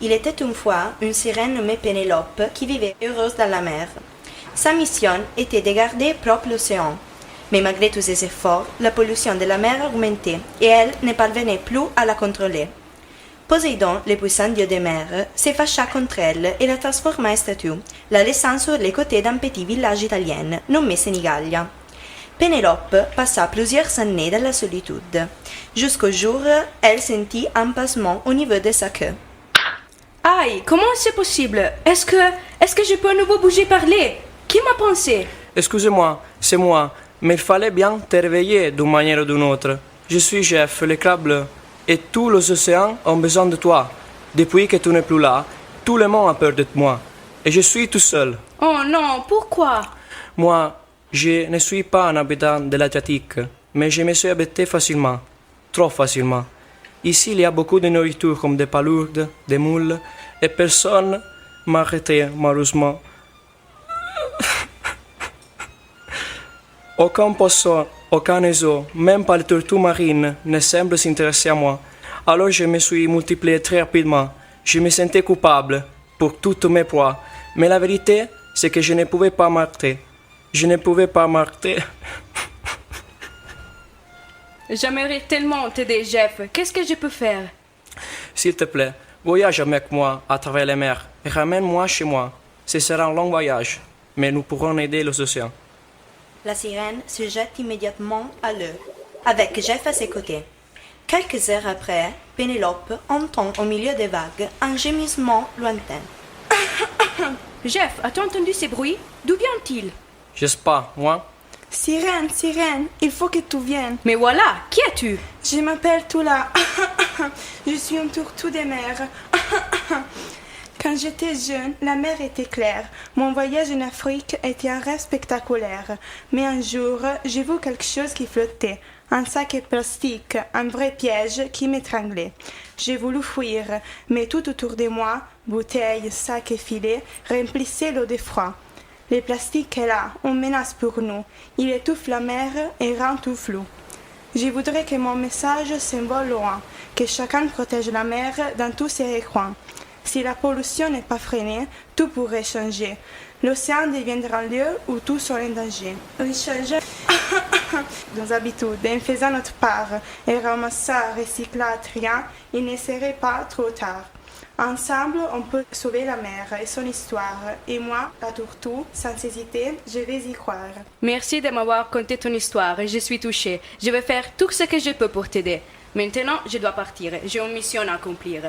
Il était une fois une sirène nommée Pénélope qui vivait heureuse dans la mer. Sa mission était de garder propre l'océan. Mais malgré tous ses efforts, la pollution de la mer augmentait et elle ne parvenait plus à la contrôler. Poséidon, le puissant dieu des mers, se fâcha contre elle et la transforma en statue, la laissant sur les côtés d'un petit village italien nommé Senigallia. Pénélope passa plusieurs années dans la solitude, jusqu'au jour où elle sentit un pincement au niveau de sa queue. Aïe, comment c'est possible? Est-ce que je peux à nouveau bouger parler? Qui m'a pensé? Excusez-moi, c'est moi, mais il fallait bien te réveiller d'une manière ou d'une autre. Je suis Jeff, le crabe bleu, et tous les océans ont besoin de toi. Depuis que tu n'es plus là, tout le monde a peur de moi, et je suis tout seul. Oh non, pourquoi? Moi, je ne suis pas un habitant de l'Adriatique, mais je me suis habité facilement, trop facilement. Ici, il y a beaucoup de nourriture comme des palourdes, des moules, et personne m'a arrêté, malheureusement. Aucun poisson, aucun oiseau, même pas les tortues marines, ne semble s'intéresser à moi. Alors je me suis multiplié très rapidement. Je me sentais coupable pour toutes mes proies. Mais la vérité, c'est que je ne pouvais pas m'arrêter. Je ne pouvais pas m'arrêter. J'aimerais tellement t'aider, Jeff. Qu'est-ce que je peux faire? S'il te plaît, voyage avec moi à travers les mers et ramène-moi chez moi. Ce sera un long voyage, mais nous pourrons aider les océans. La sirène se jette immédiatement à l'eau, avec Jeff à ses côtés. Quelques heures après, Pénélope entend au milieu des vagues un gémissement lointain. Jeff, as-tu entendu ces bruits? D'où vient-il? Je sais pas, moi. Sirène, sirène, il faut que tu viennes. Mais voilà, qui es-tu? Je m'appelle Tula. Je suis un tortue des mers. Quand j'étais jeune, la mer était claire. Mon voyage en Afrique était un rêve spectaculaire. Mais un jour, j'ai vu quelque chose qui flottait. Un sac plastique, un vrai piège qui m'étranglait. J'ai voulu fuir, mais tout autour de moi, bouteilles, sacs et filets, remplissaient l'eau de froid. Le plastique est là, une menace pour nous. Il étouffe la mer et rend tout flou. Je voudrais que mon message s'envole loin, que chacun protège la mer dans tous ses recoins. Si la pollution n'est pas freinée, tout pourrait changer. L'océan deviendra un lieu où tous sont en danger. Rechangeons nos habitudes en faisant notre part et ramassant, recyclant, triant, il ne serait pas trop tard. Ensemble, on peut sauver la mer et son histoire. Et moi, la tortue, sans hésiter, je vais y croire. Merci de m'avoir conté ton histoire. Je suis touchée. Je vais faire tout ce que je peux pour t'aider. Maintenant, je dois partir. J'ai une mission à accomplir.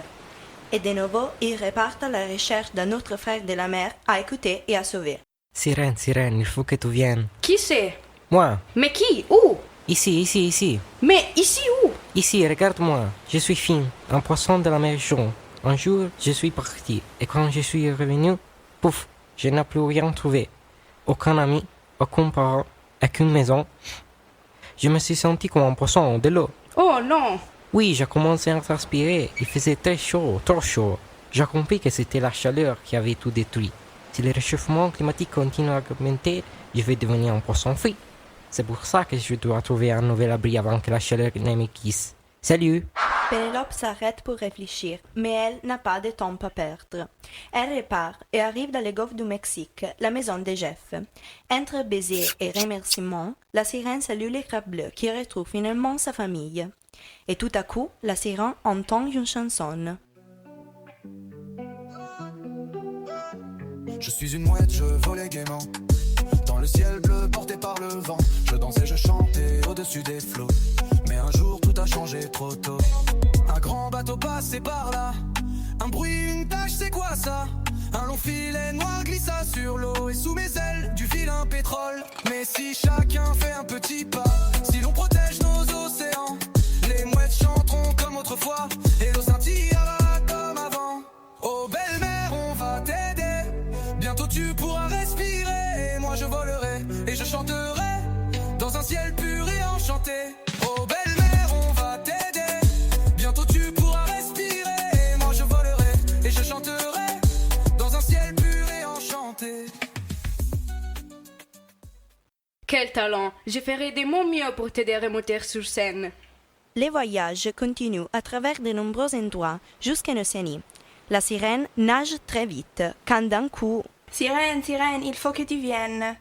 Et de nouveau, ils repartent à la recherche d'un autre frère de la mer à écouter et à sauver. Sirène, sirène, il faut que tu viennes. Qui c'est? Moi, Mais qui? Où? ici. Mais ici où? Ici, regarde-moi. Je suis Finn, un poisson de la mer jaune. Un jour, je suis parti, et quand je suis revenu, pouf, je n'ai plus rien trouvé. Aucun ami, aucun parent, aucune maison. Je me suis senti comme un poisson de l'eau. Oh non! Oui, j'ai commencé à transpirer. Il faisait très chaud, trop chaud. J'ai compris que c'était la chaleur qui avait tout détruit. Si le réchauffement climatique continue à augmenter, je vais devenir un poisson frit. C'est pour ça que je dois trouver un nouvel abri avant que la chaleur ne me quitte. Salut! Pénélope s'arrête pour réfléchir, mais elle n'a pas de temps à perdre. Elle repart et arrive dans le golfe du Mexique, la maison de Jeff. Entre baisers et remerciements, la sirène salue les crabes bleus qui retrouvent finalement sa famille. Et tout à coup, la sirène entend une chanson. Je suis une mouette, je volais gaiement dans le ciel bleu porté par le vent. Je dansais, je chantais au-dessus des flots. Mais un jour tout a changé trop tôt. Un grand bateau passait par là. Un bruit, une tache, c'est quoi ça? Un long filet noir glissa sur l'eau. Et sous mes ailes, du vilain pétrole. Mais si chacun fait un petit pas, si l'on protège nos océans, les mouettes chanteront comme autrefois. Et l'eau scintillera comme avant. Oh belle mère, on va t'aider. Bientôt tu pourras respirer. Et moi je volerai et je chanterai dans un ciel pur et enchanté. Oh belle mère, on va t'aider. Bientôt tu pourras respirer. Et moi je volerai et je chanterai dans un ciel pur et enchanté. Quel talent! Je ferai de mon mieux pour t'aider à remonter sur scène. Les voyages continuent à travers de nombreux endroits jusqu'en Océanie. La sirène nage très vite, quand d'un coup... Sirène, sirène, il faut que tu viennes.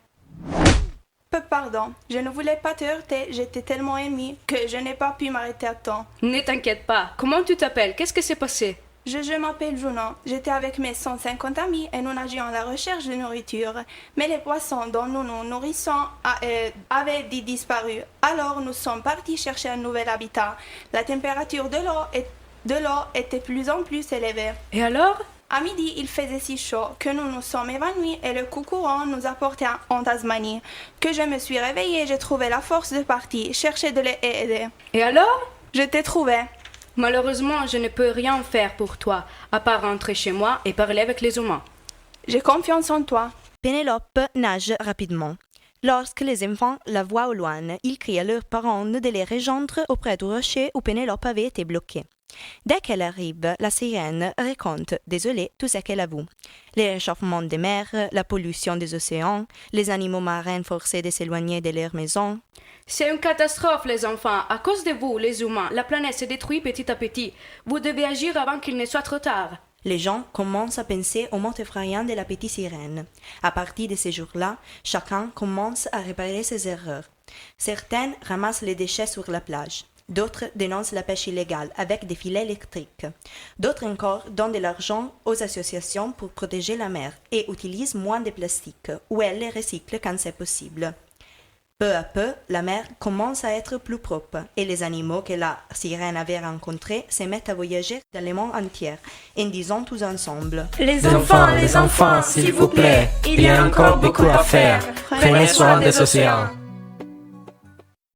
Pardon, je ne voulais pas te heurter, j'étais tellement émue que je n'ai pas pu m'arrêter à temps. Ne t'inquiète pas. Comment tu t'appelles? Qu'est-ce que s'est passé? Je m'appelle Juno, j'étais avec mes 150 amis et nous nagions à la recherche de nourriture. Mais les poissons dont nous nous nourrissons avaient disparu. Alors nous sommes partis chercher un nouvel habitat. La température de l'eau était de plus en plus élevée. Et alors? À midi, il faisait si chaud que nous nous sommes évanouis et le coup courant nous a portés en Tasmanie. Que je me suis réveillée, j'ai trouvé la force de partir, chercher de les aider. Et alors? Je t'ai trouvé. Malheureusement, je ne peux rien faire pour toi, à part rentrer chez moi et parler avec les humains. J'ai confiance en toi. Pénélope nage rapidement. Lorsque les enfants la voient au loin, ils crient à leurs parents de les rejoindre auprès du rocher où Pénélope avait été bloquée. Dès qu'elle arrive, la sirène raconte, désolée, tout ce qu'elle avoue. Les réchauffements des mers, la pollution des océans, les animaux marins forcés de s'éloigner de leur maison. C'est une catastrophe, les enfants. À cause de vous, les humains, la planète se détruit petit à petit. Vous devez agir avant qu'il ne soit trop tard. Les gens commencent à penser au mot effrayant de la petite sirène. À partir de ces jours-là, chacun commence à réparer ses erreurs. Certains ramassent les déchets sur la plage. D'autres dénoncent la pêche illégale avec des filets électriques. D'autres encore donnent de l'argent aux associations pour protéger la mer et utilisent moins de plastique, ou elles les recyclent quand c'est possible. Peu à peu, la mer commence à être plus propre et les animaux que la sirène avait rencontrés se mettent à voyager dans le monde entier en disant tous ensemble: Les enfants, s'il vous plaît, il y a encore beaucoup à faire. Prenez soin des océans.